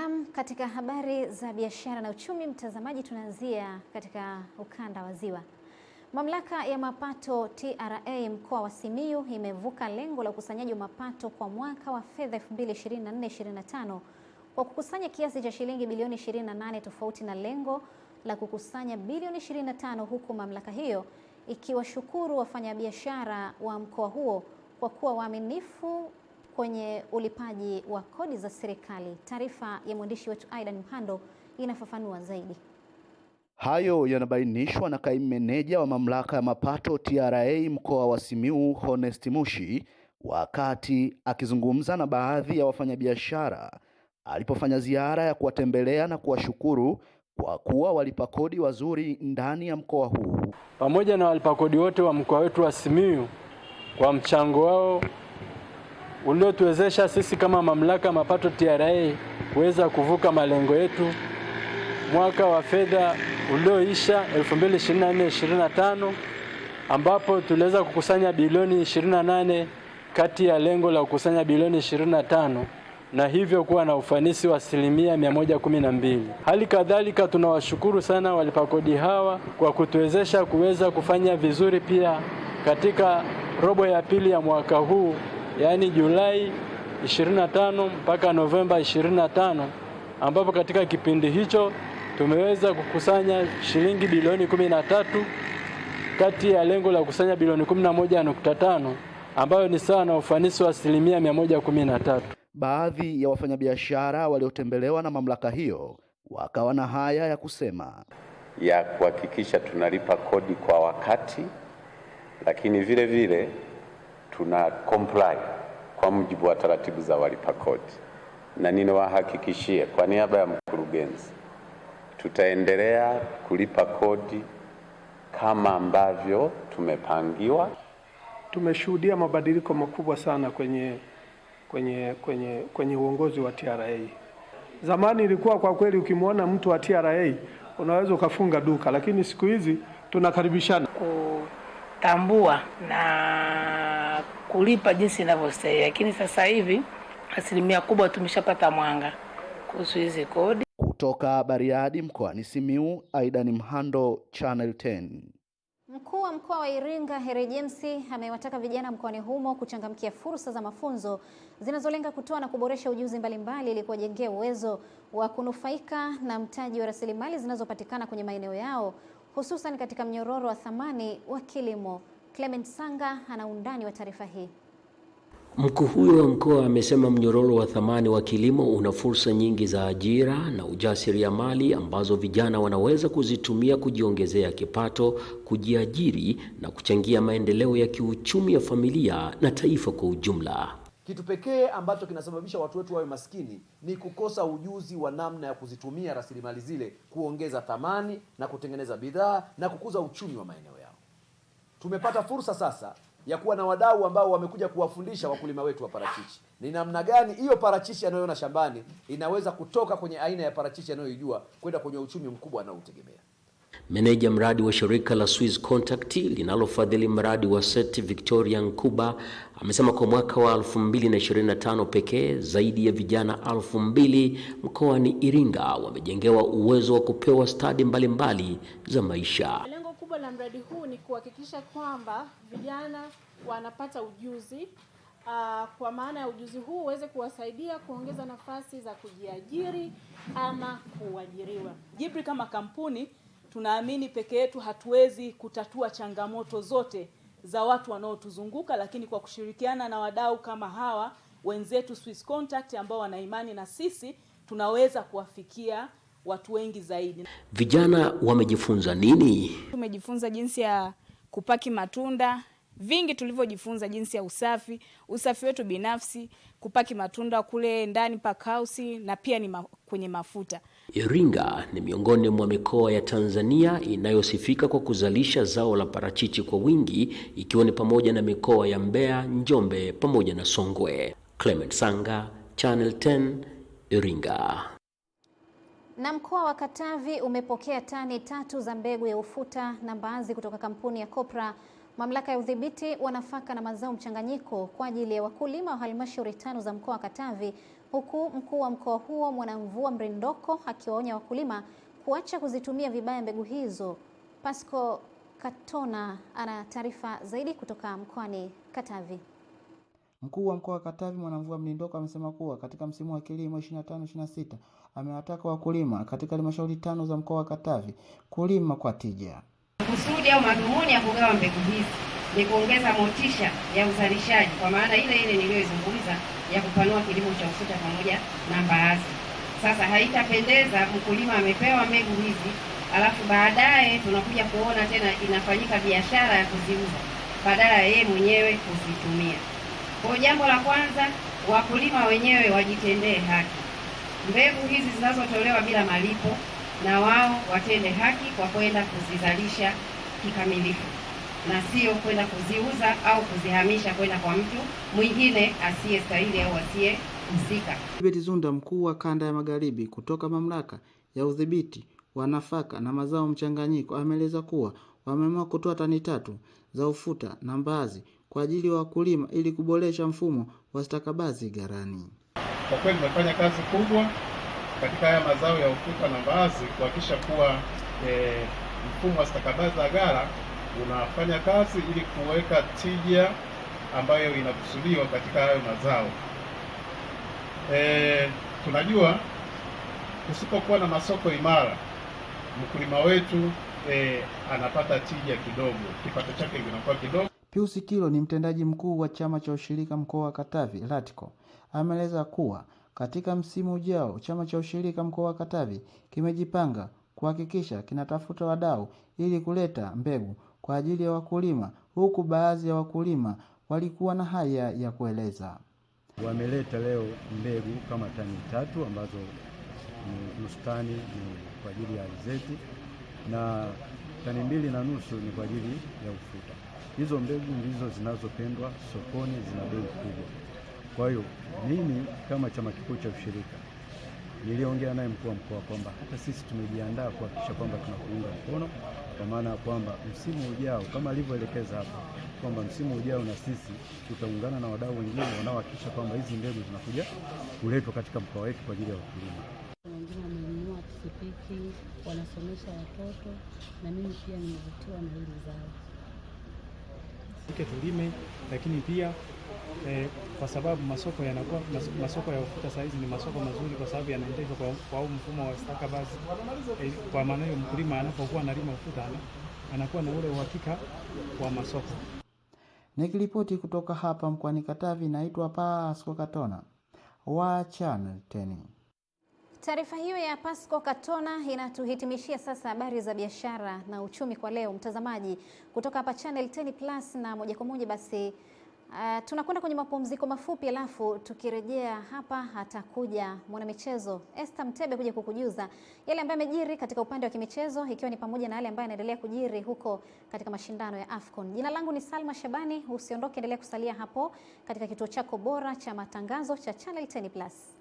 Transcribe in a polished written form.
Naam, katika habari za biashara na uchumi, mtazamaji, tunaanzia katika ukanda wa Ziwa. Mamlaka ya mapato TRA mkoa wa Simiyu imevuka lengo la ukusanyaji wa mapato kwa mwaka wa fedha 2024/25 kwa kukusanya kiasi cha shilingi bilioni 28 tofauti na lengo la kukusanya bilioni 25, huku mamlaka hiyo ikiwashukuru wafanyabiashara wa mkoa huo kwa kuwa waaminifu kwenye ulipaji wa kodi za serikali. Taarifa ya mwandishi wetu Aidan Mhando inafafanua zaidi. Hayo yanabainishwa na kaimu meneja wa mamlaka ya mapato TRA mkoa wa Simiyu, Honest Mushi, wakati akizungumza na baadhi ya wafanyabiashara alipofanya ziara ya kuwatembelea na kuwashukuru kwa kuwa walipa kodi wazuri ndani ya mkoa huu. Pamoja na walipa kodi wote wa mkoa wetu wa Simiyu kwa mchango wao uliotuwezesha sisi kama mamlaka mapato TRA kuweza kuvuka malengo yetu mwaka wa fedha ulioisha 2024/25, ambapo tuliweza kukusanya bilioni 28 kati ya lengo la kukusanya bilioni 25, na hivyo kuwa na ufanisi wa 112%. Hali kadhalika tunawashukuru sana walipa kodi hawa kwa kutuwezesha kuweza kufanya vizuri pia katika robo ya pili ya mwaka huu, yaani Julai 25 mpaka Novemba 25, ambapo katika kipindi hicho tumeweza kukusanya shilingi bilioni 13 kati ya lengo la kukusanya bilioni 11.5, ambayo ni sawa na ufanisi wa 113%. Baadhi ya wafanyabiashara waliotembelewa na mamlaka hiyo wakawa na haya ya kusema: ya kuhakikisha tunalipa kodi kwa wakati, lakini vile vile tuna comply kwa mujibu wa taratibu za walipa kodi, na ninawahakikishie kwa niaba ya mkurugenzi tutaendelea kulipa kodi kama ambavyo tumepangiwa. Tumeshuhudia mabadiliko makubwa sana kwenye uongozi wa TRA. Zamani ilikuwa kwa kweli ukimwona mtu wa TRA unaweza ukafunga duka, lakini siku hizi tunakaribishana, kutambua na kulipa jinsi inavyostahili. Lakini sasa hivi asilimia kubwa tumeshapata mwanga kuhusu hizi kodi. Kutoka Bariadi mkoani Simiyu, Aidan Mhando, Channel 10. Mkuu wa mkoa wa Iringa Heri James amewataka vijana mkoani humo kuchangamkia fursa za mafunzo zinazolenga kutoa na kuboresha ujuzi mbalimbali ili kuwajengea uwezo wa kunufaika na mtaji wa rasilimali zinazopatikana kwenye maeneo yao, hususan katika mnyororo wa thamani wa kilimo. Clement Sanga ana undani wa taarifa hii. Mkuu huyo wa mkoa amesema mnyororo wa thamani wa kilimo una fursa nyingi za ajira na ujasiriamali ambazo vijana wanaweza kuzitumia kujiongezea kipato, kujiajiri na kuchangia maendeleo ya kiuchumi ya familia na taifa kwa ujumla. Kitu pekee ambacho kinasababisha watu wetu wawe maskini ni kukosa ujuzi wa namna ya kuzitumia rasilimali zile kuongeza thamani na kutengeneza bidhaa na kukuza uchumi wa maeneo yao. Tumepata fursa sasa ya kuwa na wadau ambao wamekuja kuwafundisha wakulima wetu wa parachichi ni namna gani hiyo parachichi anayoona shambani inaweza kutoka kwenye aina ya parachichi anayoijua kwenda kwenye uchumi mkubwa anaoutegemea. Meneja mradi wa shirika la Swiss Contact linalofadhili mradi wa SET Victoria Nkuba amesema kwa mwaka wa 2025 pekee zaidi ya vijana 2000 mkoani Iringa wamejengewa uwezo wa kupewa stadi mbalimbali za maisha. Lengo kubwa la mradi huu ni kuhakikisha kwamba vijana wanapata ujuzi, kwa maana ya ujuzi huu uweze kuwasaidia kuongeza nafasi za kujiajiri ama kuajiriwa. Jibri kama kampuni tunaamini peke yetu hatuwezi kutatua changamoto zote za watu wanaotuzunguka, lakini kwa kushirikiana na wadau kama hawa wenzetu Swiss Contact ambao wana imani na sisi, tunaweza kuwafikia watu wengi zaidi. Vijana wamejifunza nini? Tumejifunza jinsi ya kupaki matunda, vingi tulivyojifunza jinsi ya usafi wetu binafsi, kupaki matunda kule ndani pakausi na pia ni kwenye mafuta. Iringa ni miongoni mwa mikoa ya Tanzania inayosifika kwa kuzalisha zao la parachichi kwa wingi, ikiwa ni pamoja na mikoa ya Mbeya, Njombe pamoja na Songwe. Clement Sanga, Channel 10, Iringa. Na mkoa wa Katavi umepokea tani 3 za mbegu ya ufuta na mbaazi kutoka kampuni ya Kopra, mamlaka ya udhibiti wa nafaka na mazao mchanganyiko, kwa ajili ya wakulima wa halmashauri 5 za mkoa wa Katavi huku mkuu wa mkoa huo Mwanamvua Mrindoko akiwaonya wakulima kuacha kuzitumia vibaya mbegu hizo. Pasco Katona ana taarifa zaidi kutoka mkoani Katavi. Mkuu wa mkoa wa Katavi Mwanamvua Mrindoko amesema kuwa katika msimu wa kilimo 25-26 amewataka wakulima katika halmashauri 5 za mkoa wa Katavi kulima kwa tija. Kusudi au madhumuni ya kugawa mbegu hizi ni kuongeza motisha ya uzalishaji, kwa maana ile niliyoizungumza ya kupanua kilimo cha ufuta pamoja na mbaazi. Sasa haitapendeza mkulima amepewa mbegu hizi alafu baadaye tunakuja kuona tena inafanyika biashara ya kuziuza badala ya yeye mwenyewe kuzitumia. Kwa jambo la kwanza, wakulima wenyewe wajitendee haki. Mbegu hizi zinazotolewa bila malipo na wao watende haki kwa kwenda kuzizalisha kikamilifu na sio kwenda kuziuza au kuzihamisha kwenda kwa mtu mwingine asiyestahili au asiyehusika. Beti Zunda, mkuu wa kanda ya Magharibi kutoka mamlaka ya udhibiti wa nafaka na mazao mchanganyiko, ameeleza kuwa wameamua kutoa tani 3 za ufuta na mbaazi kwa ajili ya wakulima ili kuboresha mfumo wa stakabadhi ghalani. Kwa kweli tumefanya kazi kubwa katika haya mazao ya ufuta na mbaazi kuhakikisha kuwa mfumo wa stakabadhi za ghala unafanya kazi ili kuweka tija ambayo inakusudiwa katika hayo mazao. Tunajua usipokuwa na masoko imara, mkulima wetu anapata tija kidogo, kipato chake kinakuwa kidogo. Pius Kilo ni mtendaji mkuu wa chama cha ushirika mkoa wa Katavi LATCO. Ameeleza kuwa katika msimu ujao chama cha ushirika mkoa wa Katavi kimejipanga kuhakikisha kinatafuta wadau ili kuleta mbegu kwa ajili ya wakulima, huku baadhi ya wakulima walikuwa na haya ya kueleza. Wameleta leo mbegu kama tani 3 ambazo nusu tani ni kwa ajili ya alizeti na tani 2.5 ni kwa ajili ya ufuta. Hizo mbegu ndizo zinazopendwa sokoni, zina bei kubwa. Kwa hiyo mimi kama chama kikuu cha ushirika niliongea naye mkuu wa mkoa kwamba hata sisi tumejiandaa kuhakikisha kwamba tunakuunga mkono, kwa maana ya kwamba msimu ujao kama alivyoelekeza hapa kwamba msimu ujao na sisi tutaungana na wadau wengine wanaohakikisha kwamba hizi mbegu zinakuja kuletwa katika mkoa wetu kwa ajili ya wakulima. Wengine wamenunua pikipiki, wanasomesha watoto, na mimi pia nimevutiwa na hili zao. Tulime, lakini pia kwa sababu masoko ya ufuta saa hizi ni masoko mazuri kwa sababu yanaendeshwa kwa mfumo wa stakabadhi. Kwa maana hiyo mkulima anapokuwa analima ufuta anakuwa na ule uhakika wa masoko. Nikiripoti kutoka hapa mkoani Katavi, naitwa Pasco Katona wa Channel 10. Taarifa hiyo ya Pasco Katona inatuhitimishia sasa habari za biashara na uchumi kwa leo, mtazamaji, kutoka hapa Channel 10 Plus, na moja kwa moja basi tunakwenda kwenye mapumziko mafupi, alafu tukirejea hapa atakuja mwanamichezo Esther Mtebe kuja kukujuza yale ambayo yamejiri katika upande wa kimichezo, ikiwa ni pamoja na yale ambayo yanaendelea kujiri huko katika mashindano ya AFCON. Jina langu ni Salma Shabani, usiondoke, endelea kusalia hapo katika kituo chako bora cha matangazo cha Channel 10 Plus.